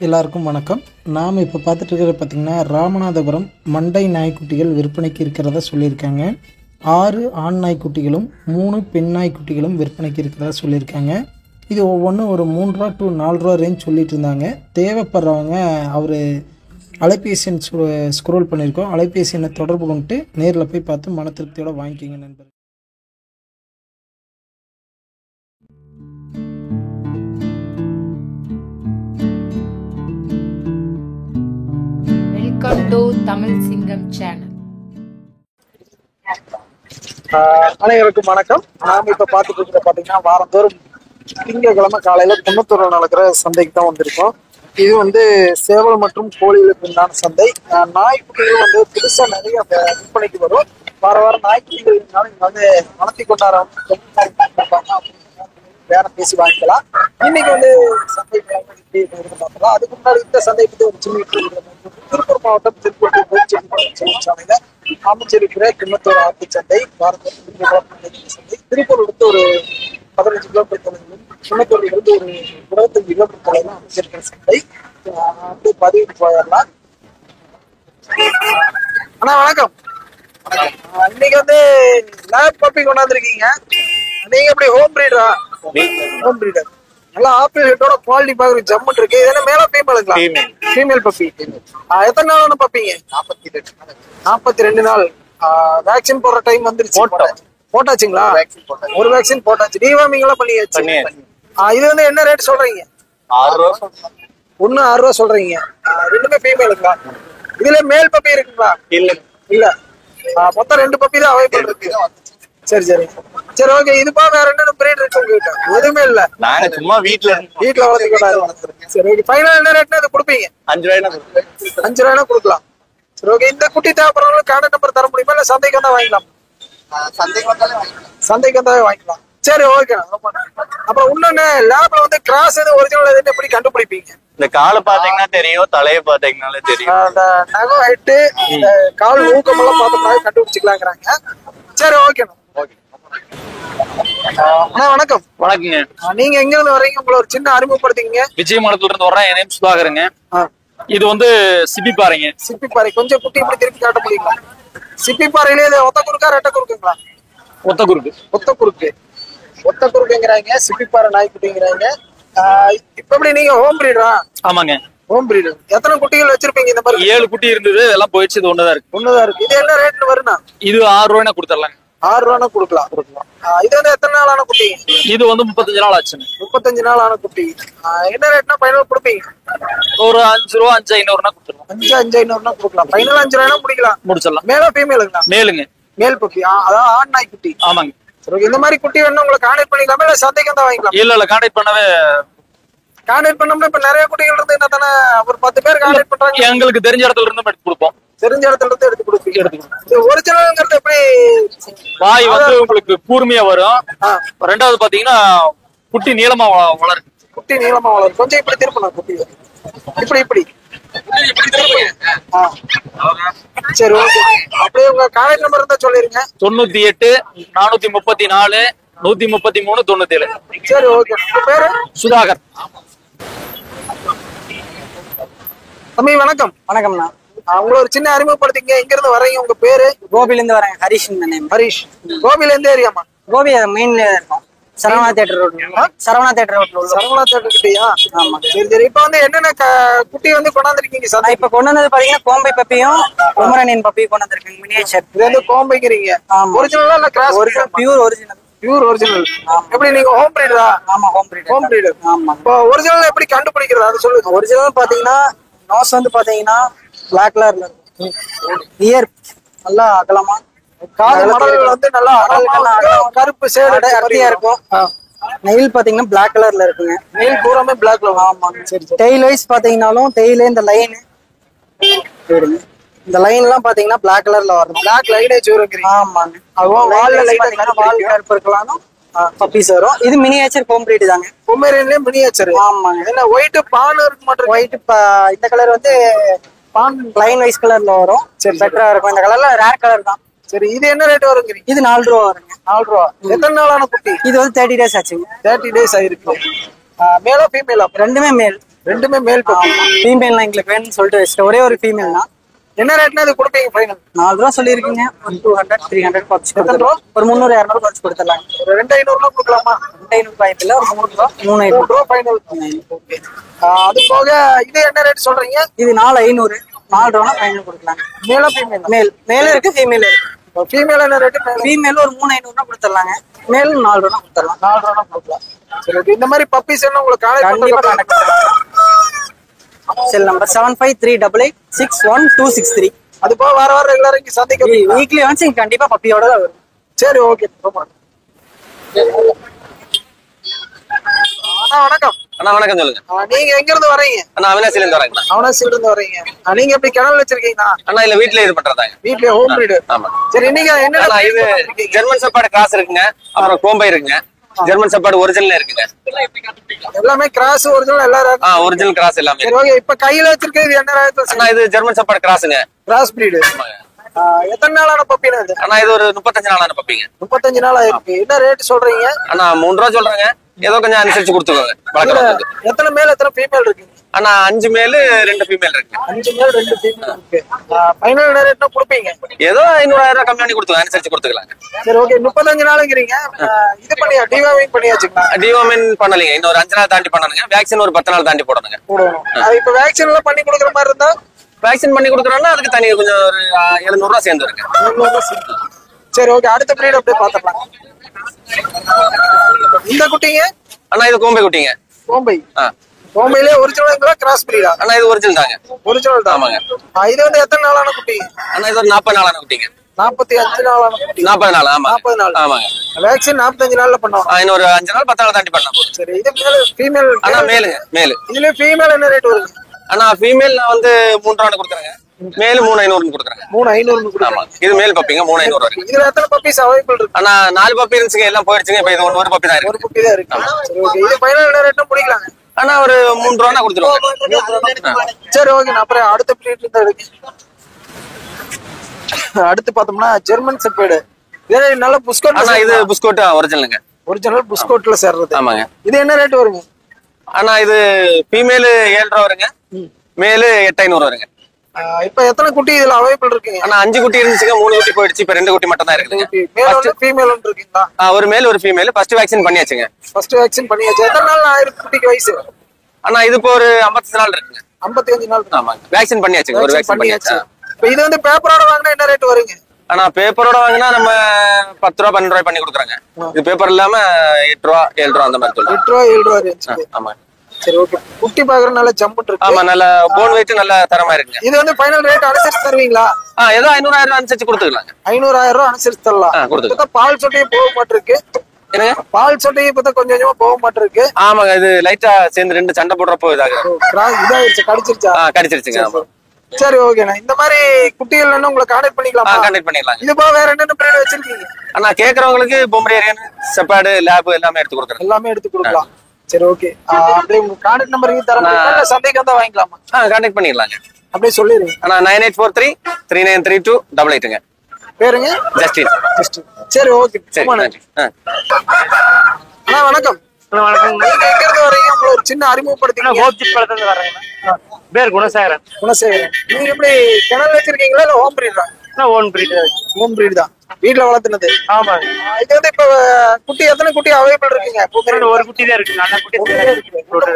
எல்லாருக்கும் வணக்கம். நாம் இப்போ பார்த்துட்டு இருக்கிறது பார்த்திங்கன்னா ராமநாதபுரம் மண்டை நாய்க்குட்டிகள் விற்பனைக்கு இருக்கிறதா சொல்லியிருக்காங்க. 6 ஆண் நாய்க்குட்டிகளும் 3 பெண் நாய்க்குட்டிகளும் விற்பனைக்கு இருக்கிறதா சொல்லியிருக்காங்க. இது ஒவ்வொன்றும் ஒரு 3 ரூபா டு 4 ரூபா ரேஞ்ச் சொல்லிட்டு இருந்தாங்க. தேவைப்படுறவங்க அவர் அலைபேசி எண் ஸ்க்ரோல் பண்ணியிருக்கோம். அலைபேசி எண்ணை தொடர்பு கொண்டு நேரில் போய் பார்த்து மன திருப்தியோடு வாங்கிக்கிங்க நண்பர். வெல்கம் டு தமிழ் சிங்கம் சேனல். அனைவருக்கும் வணக்கம். நாம் இப்ப பார்த்துட்டு இருக்கிற பாத்தீங்கன்னா வாரந்தோறும் திங்கட்கிழமை காலையில குன்னத்தூர் நடக்கிற சந்தைக்கு தான் வந்திருக்கோம். இது சேவல் மற்றும் கோழிகளுக்கு உண்டான சந்தை. நாய்க்குட்டிகள் புதுசா நிறைய விற்பனைக்கு வரும். வார வாரம் நாய்க்குட்டிகள் இங்க வளர்த்தி கொண்டாடுறவங்க வேற பேசி வாங்கிக்கலாம். இன்னைக்கு சந்தை பார்க்கலாம். அதுக்கு முன்னாடி இந்த சந்தை பத்தி ஒரு சின்ன திருப்பூர் மாவட்டம் திருப்பூர் சாலையில அமைச்சிருக்கிற குன்னத்தூர் ஆட்டு சந்தை சந்தை. திருப்பூர் ஒரு 15 கிலோமீட்டர் தொலைவிலும் குன்னத்தூர் ஒரு 25 கிலோமீட்டர் தொலைவிலும் அமைச்சிருக்கிற சந்தை. பதிவு போயிடலாம். அண்ணா வணக்கம். இன்னைக்கு லேப் பப்பி கொண்டாந்துருக்கீங்க. நீங்க எப்படி ஹோம் பிரீடரா? Home breeder. நல்லா ஆப்பிள் ஹெட்டோட குவாலிட்டி பாக்குறது ஜம்முன்னு இருக்கு. இது என்ன மேல ஃபீமேலுங்களா? Female puppy. எத்தனை நாளான பப்பிங்க? 42 நாள். வேக்சின் போடுற டைம் வந்துருச்சு. போட்டாச்சுங்களா? ஒரு வேக்சின் போட்டாச்சு. டிவார்மிங் எல்லாம் பண்ணியாச்சு. இது என்ன ரேட் சொல்றீங்க? 6 ரூபா. ஒண்ணு 6 ரூபா சொல்றீங்க. ரெண்டுமே ஃபீமேலுங்களா? இதுல மேல் பப்பி இருக்குங்களா? இல்ல. மொத்தம் 2 பப்பி தான் அவைலபிள் இருக்கு. சரி சரி ஓகே. இதுப்பா வேற என்ன பிரீட் இருக்கு உங்ககிட்ட? எதுவுமே இல்ல. நாங்க சும்மா வீட்ல வளர்த்துக்கிட்டாரு. சரி ஓகே. ஃபைனல் என்ன ரேட்னா இது கொடுப்பீங்க? 5 ரூபாய்னா 5 ரூபாய்னா கொடுக்கலாம். சரி ஓகே. இந்த குட்டி தேவைப்படுறவங்களுக்கு கான்டாக்ட் நம்பர் தர முடியுமா? இல்ல சந்தைக்கு வந்தா வாங்கிக்கலாம்? சந்தைக்கு வந்தாவே வாங்கிக்கலாம். சரி ஓகே. அப்புறம் இன்னொன்னு லேப்ல கிராஸ் ஒரிஜினல் எதுன்னு எப்படி கண்டுபிடிப்பீங்க? இந்த காலை பாத்தீங்கன்னா தெரியும், தலையை பாத்தீங்கன்னாலே தெரியும். அந்த நகம் ஹைட்டு, கால் ஊக்கம் எல்லாம் பார்த்தோம்னாவே கண்டுபிடிச்சிக்கலாங்கிறாங்க. சரி ஓகேண்ணா. அண்ணா வணக்கம். வணக்கங்க. நீங்க எங்க இருந்து வர்றீங்க? உங்களை ஒரு சின்ன அறிமுகப்படுத்திங்க. விஜயமலத்துல இருந்து வர்றேன். என் நேம் சுதாகருங்க. இது சிப்பி பாறைங்க. சிப்பி பாறை. கொஞ்சம் குட்டி இப்படி திருப்பி காட்ட முடியுங்களா? சிப்பி பாறையிலே ஒத்த குறுக்கா ரெட்ட குறுக்குங்களா? ஒத்த குறுக்கு. ஒத்த குறுக்குங்கிறாங்க. சிப்பி பாறை நாய்க்குட்டிங்கிறாங்க. இப்ப எப்படி நீங்க ஹோம் பிரீடரா? ஆமாங்க, ஹோம் பிரீடர். எத்தனை குட்டிகள் வச்சிருப்பீங்க? இந்த மாதிரி 7 குட்டி இருந்தது, எல்லாம் போயிடுச்சு. இது ஒண்ணுதான் இருக்கு. இது என்ன ரேட்னு வரும்னா? இது 6 ரூபாய்னா கொடுத்துடலாங்க. 6 ரூபானா கொடுக்கலாம். இது எத்தனை நாள் ஆன குட்டி? இது 35 நாள் ஆச்சுங்க. 35 நாள் ஆன குட்டி. என்ன ரேட்னா ஃபைனல் கொடுப்பீங்க? ஒரு 5 ரூபா 5,500 கொடுத்துருவோம். 5,500 கொடுக்கலாம். ஃபைனல் 5 ரூபாய்னா முடிச்சிடலாம். மேல ஃபீமேலுங்களா? மேலுங்க. Male puppy. அதாவது ஆண் நாய் குட்டி. ஆமாங்க. இந்த மாதிரி குட்டி வேணும் உங்களை கான்டாக்ட் பண்ணிக்கலாமா? இல்ல சந்தைக்கு தான் வாங்கிக்கலாம்? இல்ல கான்டாக்ட் பண்ணவே. கான்டாக்ட் பண்ணோம்னா இப்ப நிறைய குட்டிகள் இருந்து என்ன தானே ஒரு 10 பேர் கான்டாக்ட் பண்றாங்க. எங்களுக்கு தெரிஞ்ச இடத்துல இருந்து எடுத்து கொடுப்போம். தெரிஞ்ச இடத்துல இருந்து எடுத்து கொடுப்பீங்க. ஒரிஜினல்ங்கிறது எப்படி? வாய் உங்களுக்கு கூர்மையா வரும். ரெண்டாவது பாத்தீங்கன்னா குட்டி நீளமா வளரும். குட்டி நீளமா வளரும். கொஞ்சம் இப்படி திருப்பணும். குட்டி இப்படி சரி ஓகே. அப்படியே உங்க கான்டாக்ட் நம்பர் இருந்தா சொல்லிருங்க. 98 434 133 97. சரி ஓகே. உங்க பேரு? சுதாகர். தம்பி வணக்கம். வணக்கம்ண்ணா. உங்களை ஒரு சின்ன அறிமுகப்படுத்திங்க. எங்க இருந்து வர்றீங்க? உங்க பேரு? கோபில இருந்து வரேன். ஹரிஷ். ஹரிஷ். கோபில இருந்து ஏரியாமா? கோபி மெயின்ல இருக்கும். சரவணா தியேட்டர் ரோட்ல உள்ள. சரவணா தியேட்டர் கிட்டயா? ஆமா. சரி. இப்ப என்னென்ன குட்டி கொண்டாந்துருக்கீங்க? இப்ப கொண்டு வந்தது பாத்தீங்கன்னா கோம்பை பப்பியும் பொமரேனியன் பப்பியும் கொண்டு வந்திருக்கீங்க. மினியேச்சர். இது கோம்பைங்கிறீங்க. ஒரிஜினலா இல்ல கிராஸ்? Pure original. எப்படி நீங்க ஹோம் பிரீடரா? ஆமா, ஹோம் பிரீடர். ஆமா. இப்போ ஒரிஜினல் எப்படி கண்டுபிடிக்கிறது அது சொல்லுங்க. ஒரிஜினல் பாத்தீங்கன்னா நோஸ் பாத்தீங்கன்னா பிளாக் கலர்ல இருக்கும். இயர் நல்லா அகலமா, காது மடல் நல்லா கருப்பு சேடு அடர்த்தியா இருக்கும். நெயில் பாத்தீங்கன்னா பிளாக் கலர்ல இருக்குங்க. நெயில் பூராமே பிளாக்ல. ஆமா. சரி. டெய்ல் வைஸ் பாத்தீங்கன்னாலும் டெய்ல இந்த லைன் இந்த லைன் எல்லாம் பாத்தீங்கன்னா பிளாக் கலர்ல வரும். பிளாக் லைனேஜ் வரும். ஆமாங்க. அதுவும் வால்ல லைட் வால் கருப்பு இருக்கலாம். பப்பீஸ் வரும். இது மினியேச்சர் ஹோம் பிரீட் தாங்க. பொமேரியன்லயே மினியேச்சர். ஆமாங்க. என்ன ஒயிட் பான் இருக்கு மட்டும். ஒயிட் இந்த கலர் பான் லைன் வைஸ் கலர்ல வரும். சரி, பெட்டரா இருக்கும். இந்த கலர்ல ரேர் கலர் தான். சரி. இது என்ன ரேட் வருங்க? இது 4 ரூபா வருங்க. 4 ரூபா. எத்தனை நாளான குட்டி? இது 30 டேஸ் ஆச்சுங்க. 30 டேஸ் ஆயிருக்கு. மேலா ஃபீமேலா? ரெண்டுமே மேல். ரெண்டுமே மேல் பப்பி. ஃபீமேல் எங்களுக்கு வேணும்னு சொல்லிட்டு வச்சுட்டு ஒரே ஒரு ஃபீமேல் தான். என்ன ரேட்னா இது கொடுப்பீங்க ஃபைனல்? 4 ரூபா சொல்லியிருக்கீங்க. 200 300 குறைச்சு கொடுத்துடலாம். ஒரு 300 200 குறைச்சு கொடுத்துடலாம். ஒரு 2500 கொடுக்கலாமா? 2500 வாய்ப்பு இல்லை. ஒரு 3 ரூபா 3 ஃபைனல். ஓகே. அது போக இது என்ன ரேட் சொல்றீங்க? இது 4500 4 ரூபா ஃபைனல் கொடுக்கலாம். மேல ஃபீமேல்? மேல இருக்கு ஃபீமேல் இருக்கு. ஃபீமேல் என்ன ரேட்? ஃபீமேல் ஒரு 3500 கொடுத்துடலாங்க. மேல் 4 ரூபா கொடுத்துடலாம். 4 ரூபா கொடுக்கலாம். சரி ஓகே. இந்த மாதிரி பப்பீஸ் என்ன உங்களுக்கு கண்டிப்பா கான்டாக்ட் கான்டாக்ட் பண்ணுங்க. Cell number 7538861263. அது போக வார வாரம் ரெகுலரா இங்க சந்தைக்கு வீக்லி ஒன்ஸ் இங்க கண்டிப்பா பப்பியோட தான் வரும். சரி ஓகே. அண்ணா வணக்கம். அண்ணா வணக்கம் சொல்லுங்க. நீங்க எங்க இருந்து வரீங்க? அண்ணா அவினாசில இருந்து வரேங்க. அவனாசில இருந்து வரீங்க. நீங்க எப்படி கிணறு வச்சிருக்கீங்களா? அண்ணா இல்ல வீட்ல இது பண்றதாங்க. வீட்லயே ஹோம் பிரீடு. ஆமா. சரி நீங்க என்ன அண்ணா இது ஜெர்மன் ஷெப்பர்ட் கிராஸ் இருக்குங்க. அப்புறம் கோம்பை இருக்குங்க. ஜெர்மன் ஷெப்பர்ட் ஒரிஜினல் இருக்குங்க. எல்லாமே கிராஸ் ஒரிஜினல் எல்லாரும். ஒரிஜினல் கிராஸ் எல்லாமே. சரி ஓகே. இப்ப கையில வச்சிருக்கிறது என்ன ரகத்துல? அண்ணா இது ஜெர்மன் ஷெப்பர்ட் கிராஸ்ங்க. Cross breed. எத்தனை நாளான பப்பினா இது? அண்ணா இது ஒரு 35 நாளான பப்பிங்க. 35 நாள் ஆயிருக்கு. என்ன ரேட் சொல்றீங்க? அண்ணா 3 ரூபா சொல்றாங்க. ஏதோ கொஞ்சம் அனுசரிச்சு கொடுத்துக்கோங்க. வளர்க்கறதுக்கு. எத்தனை மேல் எத்தனை ஃபீமேல் இருக்கு? அண்ணா 5 மேல் 2 ஃபீமேல் இருக்கு. 5 மேல் 2 ஃபீமேல் இருக்கு. ஃபைனல் ரேட்னா கொடுப்பீங்க? ஏதோ 500,000 கம்மி பண்ணி கொடுத்துக்கலாம். அனுசரிச்சு கொடுத்துக்கலாங்க. சரி ஓகே. 35 நாளுங்கிறீங்க. இது பண்ணியா டிவாமிங் பண்ணியாச்சுங்களா? டிவோமின் பண்ணலீங்க. இன்னொரு 5 நாள் தாண்டி பண்ணணுங்க. வேக்சின் ஒரு 10 நாள் தாண்டி போடணுங்க. போடணும். இப்ப வேக்சின் எல்லாம் பண்ணி கொடுக்குற மாதிரி இருந்தா வேக்சின் பண்ணி கொடுக்குறோம்னா அதுக்கு தனி கொஞ்சம் ஒரு 700 ரூபா சேர்ந்து இருக்கு. சரி ஓகே. அடுத்த பிரீட் அப்படியே பாத்துக்கலாம். இந்த குட்டிங்க? அண்ணா இது கோம்பை குட்டிங்க. கோம்பை. கோம்பையிலே ஒரிஜினல் கிராஸ் பிரீடா? அண்ணா இது ஒரிஜினல் தாங்க. ஒரிஜினல் தான். ஆமாங்க. இது வந்து எத்தனை நாளான குட்டி? அண்ணா இது ஒரு 40 நாளான குட்டிங்க. 45 நாளான குட்டி. 40 நாள். ஆமா 40 நாள். ஆமாங்க. வேக்சின் 45 நாள்ல பண்ணணும். இன்னொரு 5 நாள் 10 நாள் தாண்டி பண்ணலாம் போதும். சரி. இது மேல் ஃபீமேல்? அண்ணா மேலுங்க. மேலு. இதுல ஃபீமேல் என்ன ரேட் வருது? அண்ணா ஃபீமேல் நான் வந்து 3 ரூபான்னு கொடுக்குறேங்க. மேலு 3500 கொடுக்குறேங்க. 3500 ஆமா. இது மேல் பப்பிங்க 3500 இருக்கு. இதுல எத்தனை பப்பீஸ் அவைலபிள் இருக்கு? அண்ணா 4 பப்பி இருந்துச்சுங்க. எல்லாம் போயிடுச்சுங்க. இப்ப இது ஒரு பப்பி தான் ஒரு இருக்கு. பப்பி தான் இருக்கு. சரி ஓகே. இது ஃபைனல் ரேட்னா முடிக்கலாங்க. அண்ணா ஒரு 3 ரூபானா கொடுத்துருவாங்க. சரி ஓகே. நான் அப்புறம் அடுத்த பிரீட் தான் எடுக்கு. அடுத்து பார்த்தோம்னா ஜெர்மன் ஷெப்பர்ட். இது நல்ல புஸ்கோட். அண்ணா இது புஸ்கோட் ஒரிஜினலுங்க. ஒரிஜினல் புஸ்கோட்ல சேர்றது. ஆமாங்க. இது என்ன ரேட் வருங்க? அண்ணா இது ஃபீமேல் 7 ரூபா வருங்க. மேலு 8500 வருங்க. இப்ப எத்தனை குட்டி இதுல அவைலபிள் இருக்குங்க? அண்ணா 5 குட்டி இருந்துச்சுங்க. 3 குட்டி போயிடுச்சு. இப்ப 2 குட்டி மட்டும் தான் இருக்குதுங்க. மேல் ஒன்று ஃபீமேல் ஒன்று இருக்குங்களா? ஒரு மேல் ஒரு ஃபீமேல். ஃபர்ஸ்ட் வேக்சின் பண்ணியாச்சுங்க. ஃபர்ஸ்ட் வேக்சின் பண்ணியாச்சு. எத்தனை நாள் ஆயிருக்கு குட்டிக்கு வயசு? அண்ணா இது இப்போ ஒரு 55 நாள் இருக்குங்க. 55 நாள். ஆமாங்க. வேக்சின் பண்ணியாச்சுங்க. ஒரு வேக்சின் பண்ணியாச்சு. இப்ப இது வந்து பேப்பரோட வாங்கினா என்ன ரேட் வருங்க? ஆனா பேப்பரோட வாங்கினா நம்ம 10 ரூபா 12 ரூபாய் பண்ணி கொடுக்குறாங்க. இது பேப்பர் இல்லாம 8 ரூபா 7 ரூபா அந்த மாதிரி சொல்லுவாங்க. 8 ரூபா 7 ரூபா ரேஞ்ச். ஆமா. சரி ஓகே. குட்டி பாக்குற நல்ல ஜம்புட் இருக்கு. ஆமா நல்ல போன் வெயிட் நல்ல தரமா இருக்குங்க. இது வந்து ஃபைனல் ரேட் அனுசரிச்சு தருவீங்களா? ஏதோ 500,000 அனுசரிச்சு கொடுத்துக்கலாங்க. 500,000 ரூபாய் அனுசரிச்சு தரலாம். கொடுத்துக்கலாம். பால் சொட்டையும் போக மாட்டிருக்கு. என்னங்க? பால் சொட்டையும் இப்ப கொஞ்சம் கொஞ்சமா போக மாட்டிருக்கு. ஆமாங்க. இது லைட்டா சேர்ந்து 2 சண்டை போடுறப்போ இதாகுது. இதாயிருச்சு. கடிச்சிருச்சா? கடிச்சிருச்சுங்க. ஆமா. சரி ஓகேண்ணா. இந்த மாதிரி குட்டிகள் வேணும் உங்களை கான்டாக்ட் பண்ணிக்கலாமா? கான்டாக்ட் பண்ணிடலாம். இது போக வேற என்னென்ன பிரீட் வச்சிருக்கீங்க? அண்ணா கேக்குறவங்களுக்கு பொம்பரேரியன் ஷெப்பர்ட் லேப் எல்லாமே எடுத்து கொடுக்குறேன். எல்லாமே எடுத்து கொடுக்கலாம். சரி ஓகே. அப்படியே உங்க கான்டாக்ட் நம்பர் இங்க தர முடியுமா? சந்தைக்கு வந்தா வாங்கிக்கலாமா? கான்டாக்ட் பண்ணிடலாங்க. அப்படியே சொல்லிடுங்க. அண்ணா 9843393288ங்க. பேருங்க? ஜஸ்டின். சரி ஓகே. சரி நன்றி. அண்ணா வணக்கம். வணக்கம். நீங்க எங்க இருந்து வரீங்க? உங்களை ஒரு சின்ன அறிமுகப்படுத்திங்க. கோபிச்செட்டிப்பாளையத்துல இருந்து வரேங்க. பேர் குணசேகரன். குணசேகரன். நீங்க எப்படி கிணறு வச்சிருக்கீங்களா இல்ல ஹோம் பிரீடா? Own breed. ஹோம் பிரீட் தான். வீட்ல வளர்த்துனது. ஆமாங்க. இது வந்து இப்ப குட்டி எத்தனை குட்டி அவைலபிள் இருக்குங்க? ஒரு குட்டி தான் இருக்கு. நல்ல குட்டி.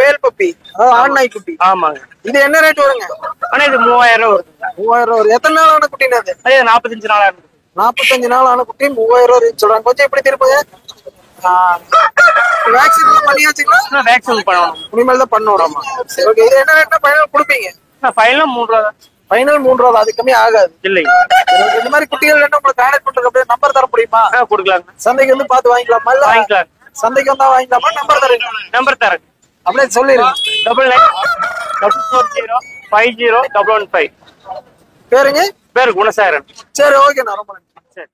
Male puppy. அதாவது ஆண் நாய் குட்டி. ஆமாங்க. இது என்ன ரேட் வருங்க? ஆனா இது 3000 ரூபா வருது. 3000 ரூபாய். எத்தனை நாள் ஆன குட்டினா அது? 45 நாளா இருக்கு. 45 நாள் ஆன குட்டி 3000 ரூபாய் சொல்றாங்க. கொஞ்சம் எப்படி திருப்பங்க? வேக்சின் பண்ணியாச்சுங்களா? வேக்சின் பண்ணணும். இனிமேல் தான் பண்ணணும். சரி ஓகே. இது என்ன ரேட்னா ஃபைனல் கொடுப்பீங்க? ஃபைனல் 3 ரூபா தான். ஃபைனல் 3 ரூபா. அது கம்மி ஆகாது. இல்லை. இந்த மாதிரி குட்டிகள் வேணும் உங்களுக்கு கான்டாக்ட் பண்றதுக்கு அப்படியே நம்பர் தர முடியுமா? கொடுக்கலாங்க. சந்தைக்கு வந்து பார்த்து வாங்கிக்கலாமா? இல்ல வாங்கிக்கலாம். சந்தைக்கு வந்தா வாங்கிக்கலாமா? நம்பர் தரீங்க? நம்பர் தரேன். அப்படியே சொல்லிடுங்க. 9944050115. பேருங்க? பேர் குணசேகரன். சரி ஓகே. நான் ரொம்ப நன்றி. சரி.